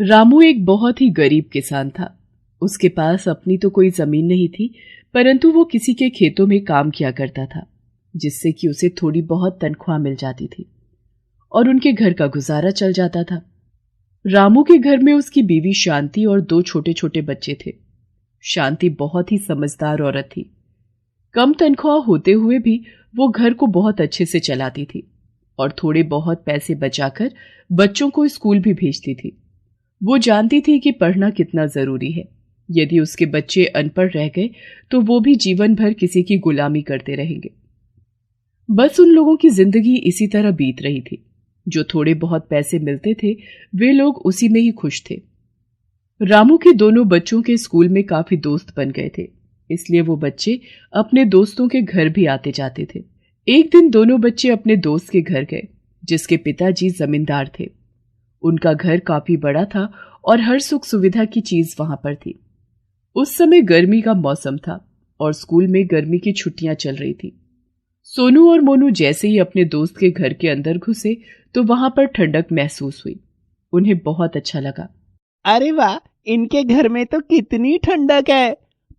रामू एक बहुत ही गरीब किसान था। उसके पास अपनी तो कोई जमीन नहीं थी, परंतु वो किसी के खेतों में काम किया करता था, जिससे कि उसे थोड़ी बहुत तनख्वाह मिल जाती थी और उनके घर का गुजारा चल जाता था। रामू के घर में उसकी बीवी शांति और 2 छोटे छोटे बच्चे थे। शांति बहुत ही समझदार औरत थी। कम तनख्वाह होते हुए भी वो घर को बहुत अच्छे से चलाती थी और थोड़े बहुत पैसे बचाकर बच्चों को स्कूल भी भेजती थी। वो जानती थी कि पढ़ना कितना जरूरी है। यदि उसके बच्चे अनपढ़ रह गए तो वो भी जीवन भर किसी की गुलामी करते रहेंगे। बस उन लोगों की जिंदगी इसी तरह बीत रही थी। जो थोड़े बहुत पैसे मिलते थे वे लोग उसी में ही खुश थे। रामू के दोनों बच्चों के स्कूल में काफी दोस्त बन गए थे, इसलिए वो बच्चे अपने दोस्तों के घर भी आते जाते थे। एक दिन दोनों बच्चे अपने दोस्त के घर गए, जिसके पिताजी जमींदार थे। उनका घर काफी बड़ा था और हर सुख सुविधा की चीज वहां पर थी। उस समय गर्मी का मौसम था और स्कूल में गर्मी की छुट्टियां चल रही थी। सोनू और मोनू जैसे ही अपने दोस्त के घर के अंदर घुसे तो वहां पर ठंडक महसूस हुई। उन्हें बहुत अच्छा लगा। अरे वाह, इनके घर में तो कितनी ठंडक है,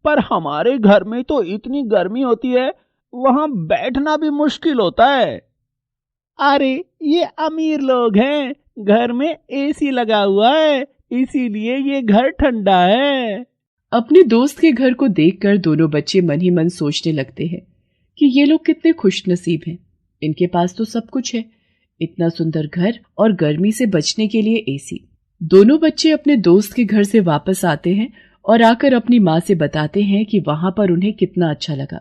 पर हमारे घर में तो इतनी गर्मी होती है, वहां बैठना भी मुश्किल होता है। अरे ये अमीर लोग हैं, घर में एसी लगा हुआ है, इसीलिए ये घर ठंडा है। अपने दोस्त के घर को देखकर दोनों बच्चे मन ही मन सोचने लगते हैं कि ये लोग कितने खुशनसीब हैं। इनके पास तो सब कुछ है, इतना सुंदर घर और गर्मी से बचने के लिए एसी। दोनों बच्चे अपने दोस्त के घर से वापस आते हैं और आकर अपनी माँ से बताते हैं कि वहां पर उन्हें कितना अच्छा लगा।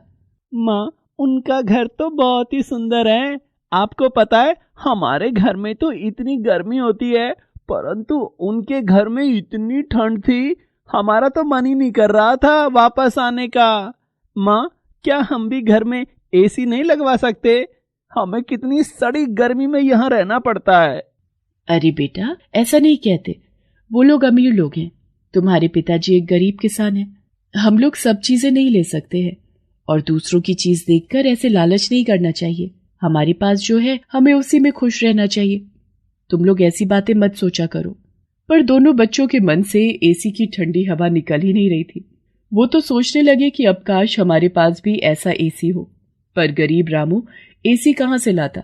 माँ, उनका घर तो बहुत ही सुंदर है। आपको पता है, हमारे घर में तो इतनी गर्मी होती है, परंतु उनके घर में इतनी ठंड थी, हमारा तो मन ही नहीं कर रहा था वापस आने का। माँ, क्या हम भी घर में एसी नहीं लगवा सकते? हमें कितनी सड़ी गर्मी में यहाँ रहना पड़ता है। अरे बेटा, ऐसा नहीं कहते। वो लोग अमीर लोग हैं, तुम्हारे पिताजी एक गरीब किसान हैं। हम लोग सब चीजें नहीं ले सकते हैं और दूसरों की चीज देखकर ऐसे लालच नहीं करना चाहिए। हमारे पास जो है हमें उसी में खुश रहना चाहिए। तुम लोग ऐसी बातें मत सोचा करो। पर दोनों बच्चों के मन से एसी की ठंडी हवा निकल ही नहीं रही थी। वो तो सोचने लगे कि अब काश हमारे पास भी ऐसा एसी हो, पर गरीब रामू एसी कहाँ से लाता।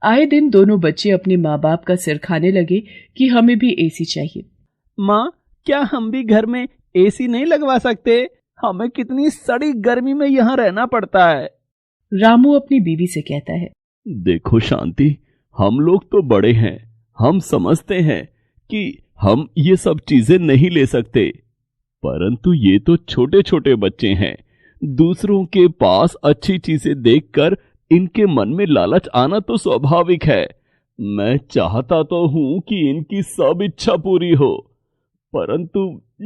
आए दिन दोनों बच्चे अपने माँ बाप का सिर खाने लगे कि हमें भी एसी चाहिए। माँ, क्या हम भी घर में एसी नहीं लगवा सकते? हमें कितनी सड़ी गर्मी में यहाँ रहना पड़ता है। रामू अपनी बीवी से कहता है, देखो शांति, हम लोग तो बड़े हैं, हम समझते हैं कि हम ये सब चीजें नहीं ले सकते, परंतु ये तो छोटे छोटे बच्चे हैं। दूसरों के पास अच्छी चीजें देखकर इनके मन में लालच आना तो स्वाभाविक है। मैं चाहता तो हूं कि इनकी सब इच्छा पूरी हो, परंतु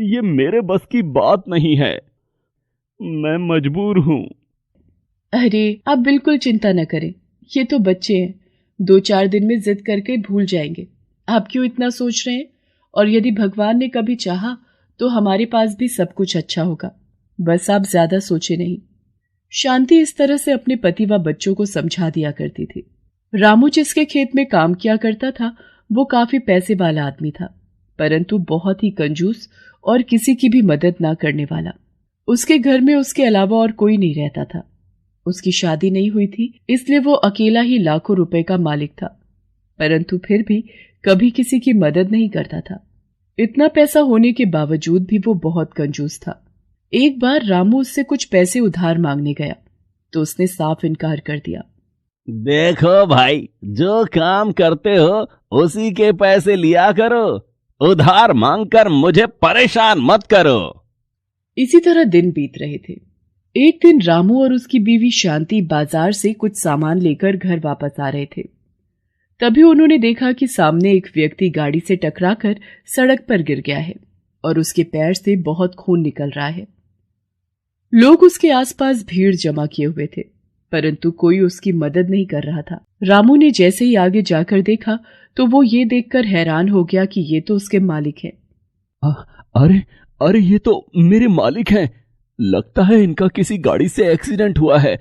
ये मेरे बस की बात नहीं है। मैं मजबूर हूं। अरे आप बिल्कुल चिंता न करें, ये तो बच्चे हैं, 2-4 दिन में जिद करके भूल जाएंगे। आप क्यों इतना सोच रहे हैं? और यदि भगवान ने कभी चाहा तो हमारे पास भी सब कुछ अच्छा होगा। बस आप ज्यादा सोचे नहीं। शांति इस तरह से अपने पति व बच्चों को समझा दिया करती थी। रामू जिसके खेत में काम किया करता था वो काफी पैसे वाला आदमी था, परंतु बहुत ही कंजूस और किसी की भी मदद ना करने वाला। उसके घर में उसके अलावा और कोई नहीं रहता था। उसकी शादी नहीं हुई थी, इसलिए वो अकेला ही लाखों रुपए का मालिक था, परंतु फिर भी कभी किसी की मदद नहीं करता था। इतना पैसा होने के बावजूद भी वो बहुत कंजूस था। एक बार रामू उससे कुछ पैसे उधार मांगने गया तो उसने साफ इनकार कर दिया। देखो भाई, जो काम करते हो उसी के पैसे लिया करो, उधार मांगकर मुझे परेशान मत करो। इसी तरह दिन बीत रहे थे। एक दिन रामू और उसकी बीवी शांति बाजार से कुछ सामान लेकर घर वापस आ रहे थे। तभी उन्होंने देखा कि सामने एक व्यक्ति गाड़ी से टकराकर सड़क पर गिर गया है और उसके पैर से बहुत खून निकल रहा है। लोग उसके आसपास भीड़ जमा किए हुए थे, परंतु कोई उसकी मदद नहीं कर रहा था। रामू ने जैसे ही आगे जाकर देखा तो वो ये देखकर हैरान हो गया कि ये तो उसके मालिक हैं। अरे अरे, ये तो मेरे मालिक हैं। लगता है इनका किसी गाड़ी से एक्सीडेंट हुआ है।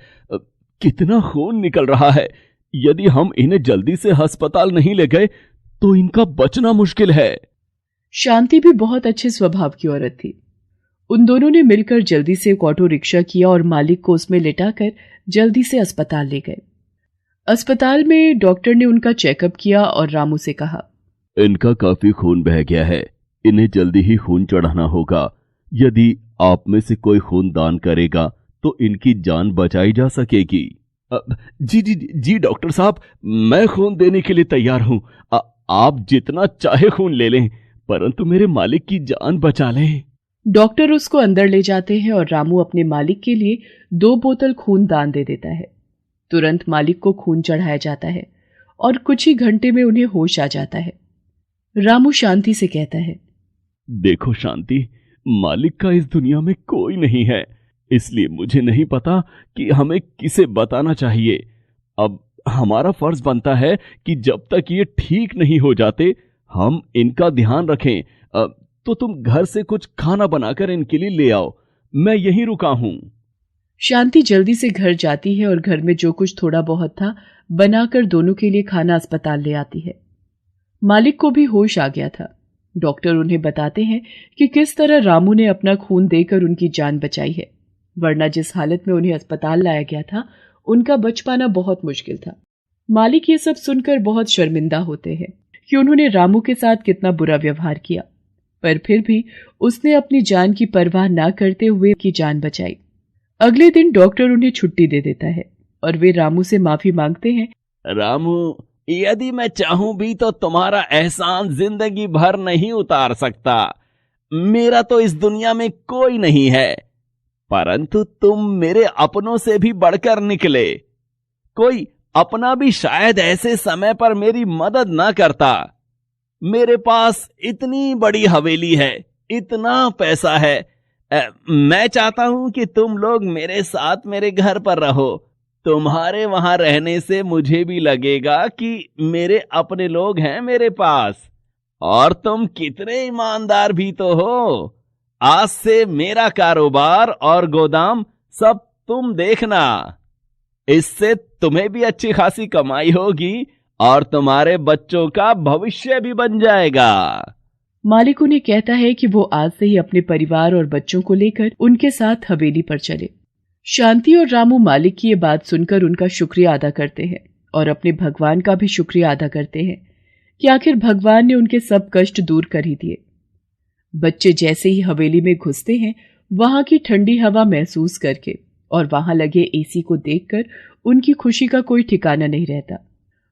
कितना खून निकल रहा है। यदि हम इन्हें जल्दी से अस्पताल नहीं ले गए तो इनका बचना मुश्किल है। शांति भी बहुत अच्छे स्वभाव की औरत थी। उन दोनों ने मिलकर जल्दी से एक ऑटो रिक्शा किया और मालिक को उसमें लेटाकर जल्दी से अस्पताल ले गए। अस्पताल में डॉक्टर ने उनका चेकअप किया और रामू से कहा, इनका काफी खून बह गया है, इन्हें जल्दी ही खून चढ़ाना होगा। यदि आप में से कोई खून दान करेगा तो इनकी जान बचाई जा सकेगी। जी जी जी डॉक्टर साहब, मैं खून देने के लिए तैयार हूं। आप जितना चाहे खून ले लें, परंतु मेरे मालिक की जान बचा लें। डॉक्टर उसको अंदर ले जाते हैं और रामू अपने मालिक के लिए 2 बोतल खून दान दे देता है। तुरंत मालिक को खून चढ़ाया जाता है और कुछ ही घंटे में उन्हें होश आ जाता है। रामू शांति से कहता है, देखो शांति, मालिक का इस दुनिया में कोई नहीं है, इसलिए मुझे नहीं पता कि हमें किसे बताना चाहिए। अब हमारा फर्ज बनता है कि जब तक ये ठीक नहीं हो जाते हम इनका ध्यान रखें। तो तुम घर से कुछ खाना बनाकर इनके लिए ले आओ, मैं यहीं रुका हूं। शांति जल्दी से घर जाती है और घर में जो कुछ थोड़ा बहुत था बनाकर दोनों के लिए खाना अस्पताल ले आती है। मालिक को भी होश आ गया था। डॉक्टर उन्हें बताते हैं कि किस तरह रामू ने अपना खून देकर उनकी जान बचाई है, वरना जिस हालत में उन्हें अस्पताल लाया गया था उनका बच पाना बहुत मुश्किल था। मालिक ये सब सुनकर बहुत शर्मिंदा होते हैं कि उन्होंने रामू के साथ कितना बुरा व्यवहार किया, पर फिर भी उसने अपनी जान की परवाह ना करते हुए की जान बचाई। अगले दिन डॉक्टर उन्हें छुट्टी दे देता है और वे रामू से माफी मांगते हैं। रामू, यदि मैं चाहूं भी तो तुम्हारा एहसान जिंदगी भर नहीं उतार सकता। मेरा तो इस दुनिया में कोई नहीं है, परंतु तुम मेरे अपनों से भी बढ़कर निकले। कोई अपना भी शायद ऐसे समय पर मेरी मदद ना करता। मेरे पास इतनी बड़ी हवेली है, इतना पैसा है। मैं चाहता हूं कि तुम लोग मेरे साथ मेरे घर पर रहो। तुम्हारे वहां रहने से मुझे भी लगेगा कि मेरे अपने लोग हैं मेरे पास। और तुम कितने ईमानदार भी तो हो। आज से मेरा कारोबार और गोदाम सब तुम देखना। इससे तुम्हें भी अच्छी खासी कमाई होगी और तुम्हारे बच्चों का भविष्य भी बन जाएगा। मालिक उन्हें कहता है कि वो आज से ही अपने परिवार और बच्चों को लेकर उनके साथ हवेली पर चले। शांति और रामू मालिक की ये बात सुनकर उनका शुक्रिया अदा करते हैं और अपने भगवान का भी शुक्रिया अदा करते हैं कि आखिर भगवान ने उनके सब कष्ट दूर कर ही दिए। बच्चे जैसे ही हवेली में घुसते हैं, वहां की ठंडी हवा महसूस करके और वहां लगे एसी को देखकर उनकी खुशी का कोई ठिकाना नहीं रहता।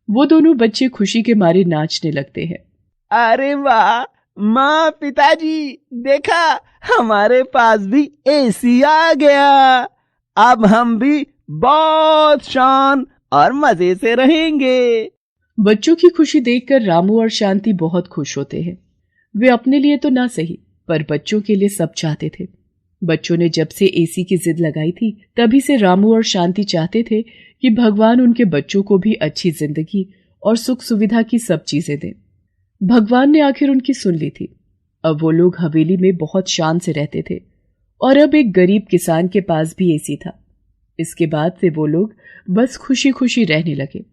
वो दोनों बच्चे खुशी के मारे नाचने लगते हैं। अरे वाह माँ, पिताजी, देखा हमारे पास भी एसी आ गया। अब हम भी बहुत शान और मजे से रहेंगे। बच्चों की खुशी देखकर रामू और शांति बहुत खुश होते हैं। वे अपने लिए तो ना सही, पर बच्चों के लिए सब चाहते थे। बच्चों ने जब से एसी की जिद लगाई थी, तभी से रामू और शांति चाहते थे कि भगवान उनके बच्चों को भी अच्छी जिंदगी और सुख सुविधा की सब चीजें दें। भगवान ने आखिर उनकी सुन ली थी। अब वो लोग हवेली में बहुत शान से रहते थे और अब एक गरीब किसान के पास भी एसी था। इसके बाद से वो लोग बस खुशी खुशी रहने लगे।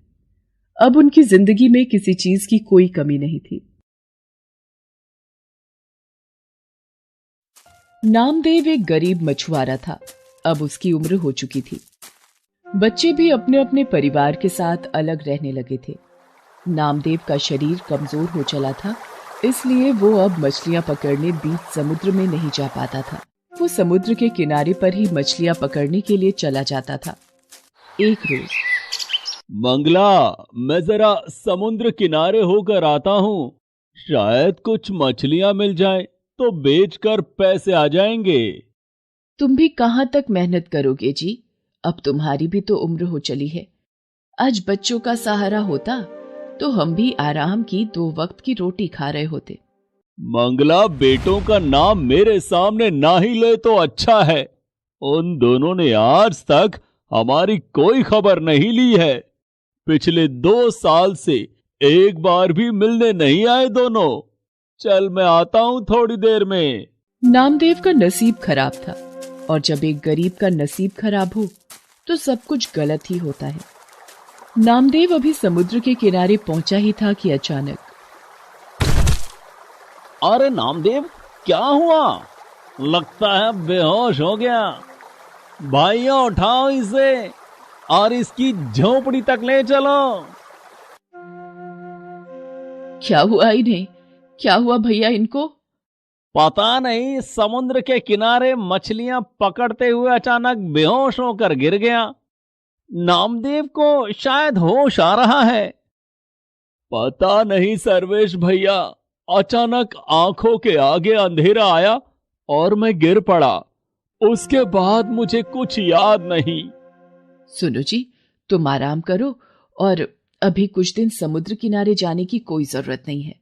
अब उनकी जिंदगी में किसी चीज की कोई कमी नहीं थी। नामदेव एक गरीब मछुआरा था। अब उसकी उम्र हो चुकी थी। बच्चे भी अपने अपने परिवार के साथ अलग रहने लगे थे। नामदेव का शरीर कमजोर हो चला था, इसलिए वो अब मछलियां पकड़ने बीच समुद्र में नहीं जा पाता था। वो समुद्र के किनारे पर ही मछलियां पकड़ने के लिए चला जाता था। एक रोज, मंगला, मैं जरा समुद्र किनारे होकर आता हूँ। शायद कुछ मछलियां मिल जाए तो बेचकर पैसे आ जाएंगे। तुम भी कहाँ तक मेहनत करोगे जी? अब तुम्हारी भी तो उम्र हो चली है। आज बच्चों का सहारा होता तो हम भी आराम की 2 वक्त की रोटी खा रहे होते। मंगला, बेटों का नाम मेरे सामने ना ही ले तो अच्छा है। उन दोनों ने आज तक हमारी कोई खबर नहीं ली है। पिछले 2 साल से एक बार भी मिलने नहीं आए दोनों। चल, मैं आता हूं थोड़ी देर में। नामदेव का नसीब खराब था और जब एक गरीब का नसीब खराब हो तो सब कुछ गलत ही होता है। नामदेव अभी समुद्र के किनारे पहुंचा ही था कि अचानक, अरे नामदेव, क्या हुआ? लगता है बेहोश हो गया। भाइयों, उठाओ इसे और इसकी झोपड़ी तक ले चलो। क्या हुआ इन्हें? क्या हुआ भैया इनको? पता नहीं, समुद्र के किनारे मछलियां पकड़ते हुए अचानक बेहोश होकर गिर गया। नामदेव को शायद होश आ रहा है। पता नहीं सर्वेश भैया, अचानक आंखों के आगे अंधेरा आया और मैं गिर पड़ा। उसके बाद मुझे कुछ याद नहीं। सुनो जी, तुम आराम करो और अभी कुछ दिन समुद्र किनारे जाने की कोई जरूरत नहीं है।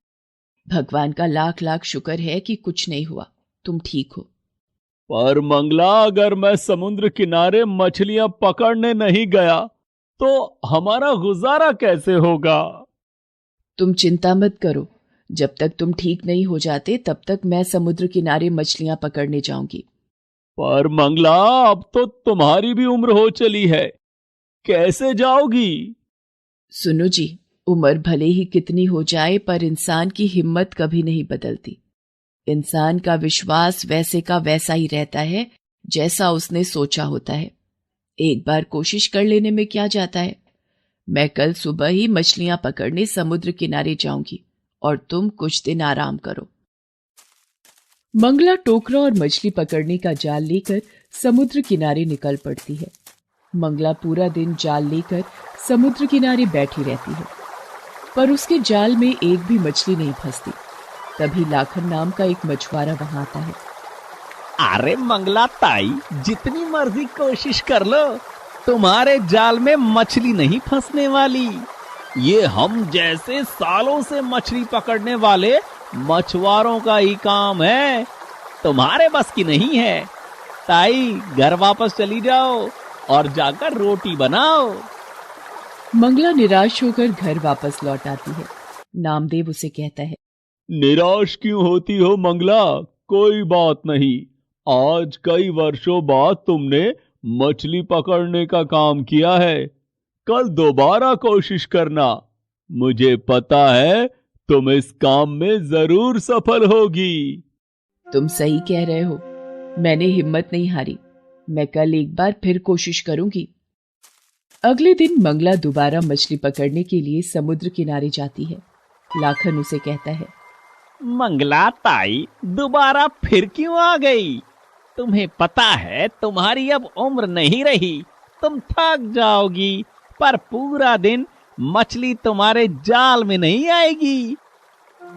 भगवान का लाख लाख शुक्र है कि कुछ नहीं हुआ, तुम ठीक हो। पर मंगला, अगर मैं समुद्र किनारे मछलियां पकड़ने नहीं गया तो हमारा गुजारा कैसे होगा? तुम चिंता मत करो, जब तक तुम ठीक नहीं हो जाते तब तक मैं समुद्र किनारे मछलियां पकड़ने जाऊंगी। पर मंगला, अब तो तुम्हारी भी उम्र हो चली है, कैसे जाओगी? सुनो जी, उम्र भले ही कितनी हो जाए पर इंसान की हिम्मत कभी नहीं बदलती। इंसान का विश्वास वैसे का वैसा ही रहता है जैसा उसने सोचा होता है। एक बार कोशिश कर लेने में क्या जाता है। मैं कल सुबह ही मछलियां पकड़ने समुद्र किनारे जाऊंगी और तुम कुछ दिन आराम करो। मंगला टोकरा और मछली पकड़ने का जाल लेकर समुद्र किनारे निकल पड़ती है। मंगला पूरा दिन जाल लेकर समुद्र किनारे बैठी रहती है, पर उसके जाल में एक भी मछली नहीं फंसती। तभी लाखन नाम का एक मछुआरा वहां आता है। अरे मंगला ताई, जितनी मर्जी कोशिश कर लो, तुम्हारे जाल में मछली नहीं फंसने वाली। ये हम जैसे सालों से मछली पकड़ने वाले मछुआरों का ही काम है, तुम्हारे बस की नहीं है। ताई, घर वापस चली जाओ और जाकर रोटी बनाओ। मंगला निराश होकर घर वापस लौट आती है। नामदेव उसे कहता है, निराश क्यों होती हो मंगला? कोई बात नहीं, आज कई वर्षों बाद तुमने मछली पकड़ने का काम किया है। कल दोबारा कोशिश करना, मुझे पता है तुम इस काम में जरूर सफल होगी। तुम सही कह रहे हो, मैंने हिम्मत नहीं हारी। मैं कल एक बार फिर कोशिश करूंगी। अगले दिन मंगला दोबारा मछली पकड़ने के लिए समुद्र किनारे जाती है। लाखन उसे कहता है, मंगला ताई, दोबारा फिर क्यों आ गई? तुम्हें पता है तुम्हारी अब उम्र नहीं रही, तुम थक जाओगी, पर पूरा दिन मछली तुम्हारे जाल में नहीं आएगी।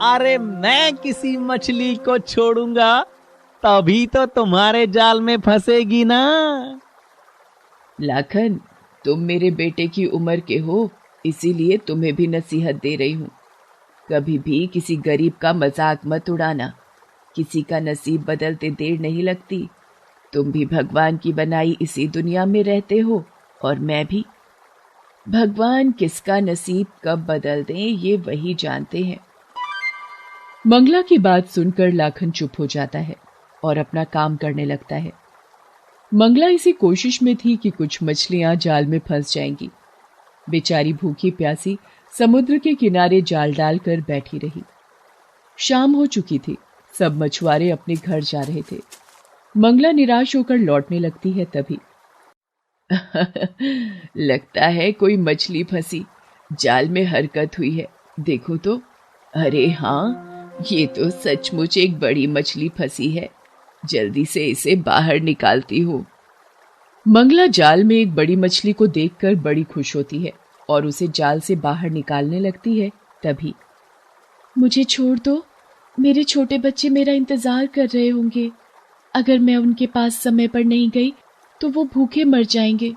अरे मैं किसी मछली को छोड़ूंगा तभी तो तुम्हारे जाल में फंसेगी ना। लाखन, तुम मेरे बेटे की उम्र के हो, इसीलिए तुम्हें भी नसीहत दे रही हूं। कभी भी किसी गरीब का मजाक मत उड़ाना। किसी का नसीब बदलते देर नहीं लगती। तुम भी भगवान की बनाई इसी दुनिया में रहते हो और मैं भी। भगवान किसका नसीब कब बदल दें ये वही जानते हैं। मंगला की बात सुनकर लाखन चुप हो जाता है और अपना काम करने लगता है। मंगला इसी कोशिश में थी कि कुछ मछलियां जाल में फंस जाएंगी। बेचारी भूखी प्यासी समुद्र के किनारे जाल डालकर बैठी रही। शाम हो चुकी थी, सब मछुआरे अपने घर जा रहे थे। मंगला निराश होकर लौटने लगती है तभी लगता है कोई मछली फंसी, जाल में हरकत हुई है, देखो तो। अरे हाँ, ये तो सचमुच एक बड़ी मछली फंसी है, जल्दी से इसे बाहर निकालती हूँ। मंगला जाल में एक बड़ी मछली को देखकर बड़ी खुश होती है और उसे जाल से बाहर निकालने लगती है। तभी, मुझे छोड़ दो, मेरे छोटे बच्चे मेरा इंतजार कर रहे होंगे। अगर मैं उनके पास समय पर नहीं गई तो वो भूखे मर जाएंगे।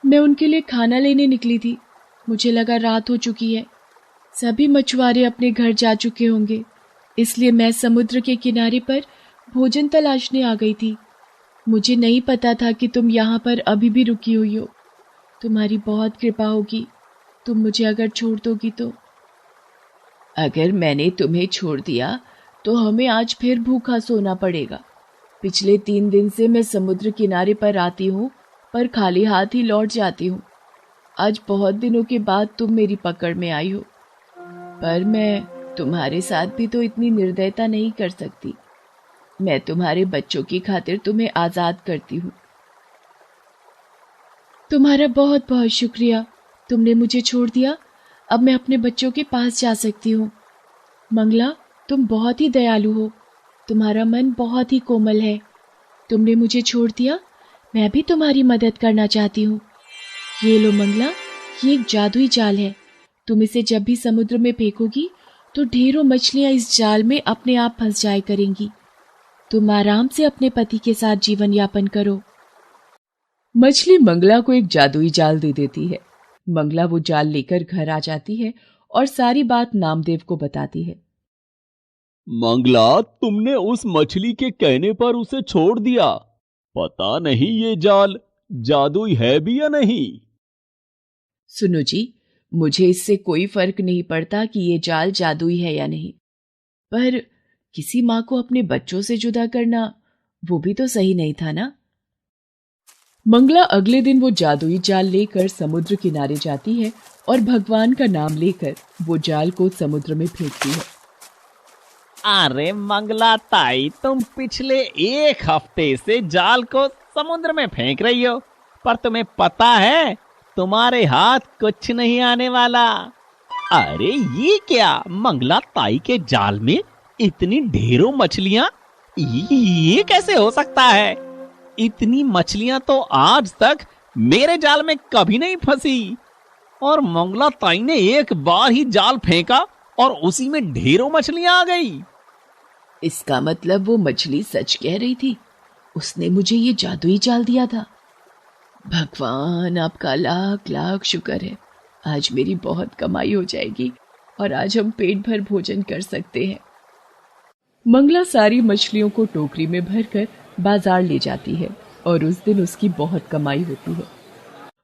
मैं उनके लिए खाना लेने निकली थी, मुझे लगा रात हो चुकी है। सभी मछुआरे अपने घर जा चुके होंगे, इसलिए मैं समुद्र के किनारे पर भोजन तलाशने आ गई थी। मुझे नहीं पता था कि तुम यहाँ पर अभी भी रुकी हुई हो। तुम्हारी बहुत कृपा होगी, तुम मुझे अगर छोड़ दोगी तो। अगर मैंने तुम्हें छोड़ दिया तो हमें आज फिर भूखा सोना पड़ेगा। पिछले 3 दिन से मैं समुद्र किनारे पर आती हूँ पर खाली हाथ ही लौट जाती हूँ। आज बहुत दिनों के बाद तुम मेरी पकड़ में आई हो, पर मैं तुम्हारे साथ भी तो इतनी निर्दयता नहीं कर सकती। मैं तुम्हारे बच्चों की खातिर तुम्हें आजाद करती हूँ। तुम्हारा बहुत बहुत शुक्रिया, तुमने मुझे छोड़ दिया। अब मैं अपने बच्चों के पास जा सकती हूँ। मंगला, तुम बहुत ही दयालु हो, तुम्हारा मन बहुत ही कोमल है। तुमने मुझे छोड़ दिया, मैं भी तुम्हारी मदद करना चाहती हूँ। ये लो मंगला, ये एक जादुई जाल है। तुम इसे जब भी समुद्र में फेंकोगी तो ढेरों मछलियां इस जाल में अपने आप फंस जाया करेंगी। तुम आराम से अपने पति के साथ जीवन यापन करो। मछली मंगला को एक जादुई जाल दे देती है। मंगला वो जाल लेकर घर आ जाती है और सारी बात नामदेव को बताती है। मंगला, तुमने उस मछली के कहने पर उसे छोड़ दिया। पता नहीं ये जाल जादुई है भी या नहीं। सुनो जी, मुझे इससे कोई फर्क नहीं पड़ता कि ये जाल जादुई है या नहीं, पर किसी माँ को अपने बच्चों से जुदा करना वो भी तो सही नहीं था ना। मंगला अगले दिन वो जादुई जाल लेकर समुद्र किनारे जाती है और भगवान का नाम लेकर वो जाल को समुद्र में फेंकती है। अरे मंगला ताई, तुम पिछले एक हफ्ते से जाल को समुद्र में फेंक रही हो, पर तुम्हें पता है तुम्हारे हाथ कुछ नहीं आने वाला। अरे ये क्या, मंगला ताई के जाल में इतनी ढेरों मछलियां, ये कैसे हो सकता है? इतनी मछलियां तो आज तक मेरे जाल में कभी नहीं फंसी। और मंगला ताई ने एक बार ही जाल फेंका और उसी में ढेरों मछलियां आ गई। इसका मतलब वो मछली सच कह रही थी, उसने मुझे ये जादुई जाल दिया था। भगवान, आपका लाख लाख शुक्र है। आज मेरी बहुत कमाई हो जाएगी और आज हम पेट भर भोजन कर सकते हैं। मंगला सारी मछलियों को टोकरी में भरकर बाजार ले जाती है और उस दिन उसकी बहुत कमाई होती है।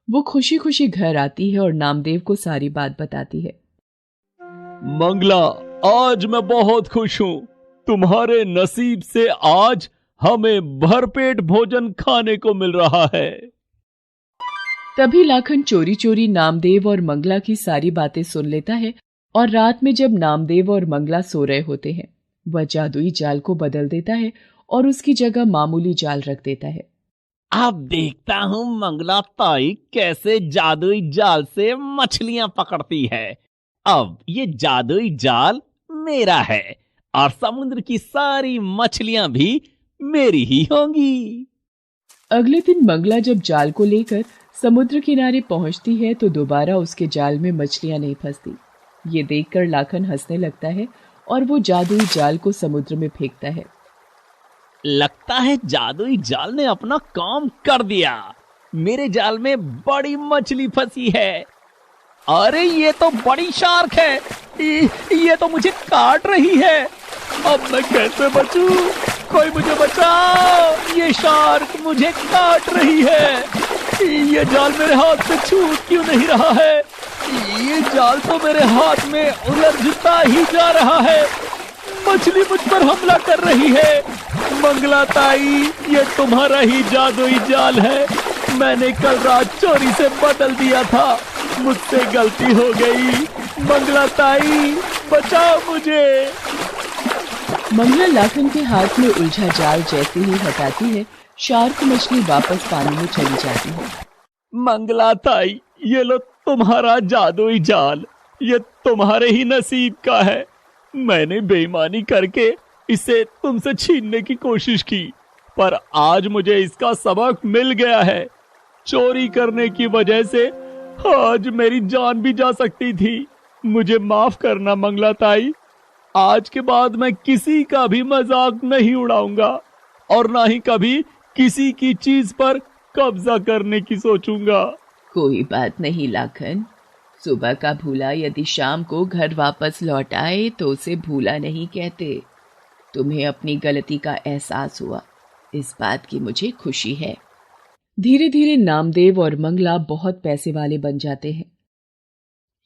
वो खुशी खुशी घर आती है और नामदेव को सारी बात बताती है। मंगला, आज मैं बहुत खुश हूँ। तुम्हारे नसीब से आज हमें भरपेट भोजन खाने को मिल रहा है। तभी लाखन चोरी चोरी नामदेव और मंगला की सारी बातें सुन लेता है और रात में जब नामदेव और मंगला सो रहे होते हैं, वह जादुई जाल को बदल देता है और उसकी जगह मामूली जाल रख देता है। अब देखता हूँ मंगला ताई कैसे जादुई जाल से मछलियां पकड़ती है। अब ये जादुई जाल मेरा है और समुद्र की सारी मछलियां भी मेरी ही होंगी। अगले दिन मंगला जब जाल को लेकर समुद्र किनारे पहुंचती है तो दोबारा उसके जाल में मछलियां नहीं फंसती। ये देखकर लाखन हंसने लगता है और वो जादुई जाल को समुद्र में फेंकता है। लगता है जादुई जाल ने अपना काम कर दिया। मेरे जाल में बड़ी मछली फंसी है। अरे ये तो बड़ी शार्क है, ये तो मुझे काट रही है। अब मैं कैसे बचूं? कोई मुझे बचाओ, ये शार्क मुझे काट रही है। ये जाल मेरे हाथ से छूट क्यों नहीं रहा है? ये जाल तो मेरे हाथ में उलझता ही जा रहा है। मछली मुझ पर हमला कर रही है। मंगला ताई, ये तुम्हारा ही जादुई जाल है। मैंने कल रात चोरी से बदल दिया था, मुझसे गलती हो गई। मंगला ताई, बचाओ मुझे। मंगला लाखन के हाथ में उलझा जाल जैसे ही हटाती है, शार्क मछली वापस पानी में चली जाती है। मंगला ताई, ये लो तुम्हारा जादुई जाल, ये तुम्हारे ही नसीब का है। मैंने बेईमानी करके इसे तुमसे छीनने की कोशिश की, पर आज मुझे इसका सबक मिल गया है। चोरी करने की वजह से आज मेरी जान भी जा सकती थी। मुझे माफ करना मंगला ताई। आज के बाद मैं किसी का भी मजाक नहीं उड़ाऊंगा और ना ही कभी किसी की चीज पर कब्जा करने की सोचूंगा। कोई बात नहीं लाखन, सुबह का भूला यदि शाम को घर वापस लौट आए तो उसे भूला नहीं कहते। तुम्हें अपनी गलती का एहसास हुआ, इस बात की मुझे खुशी है। धीरे धीरे नामदेव और मंगला बहुत पैसे वाले बन जाते हैं।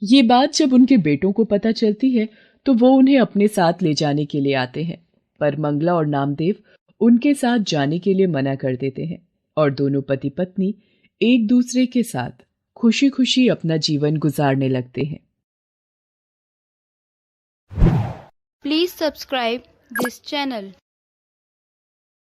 ये बात जब उनके बेटों को पता चलती है तो वो उन्हें अपने साथ ले जाने के लिए आते हैं, पर मंगला और नामदेव उनके साथ जाने के लिए मना कर देते हैं और दोनों पति पत्नी एक दूसरे के साथ खुशी खुशी अपना जीवन गुजारने लगते हैं। Please subscribe this channel.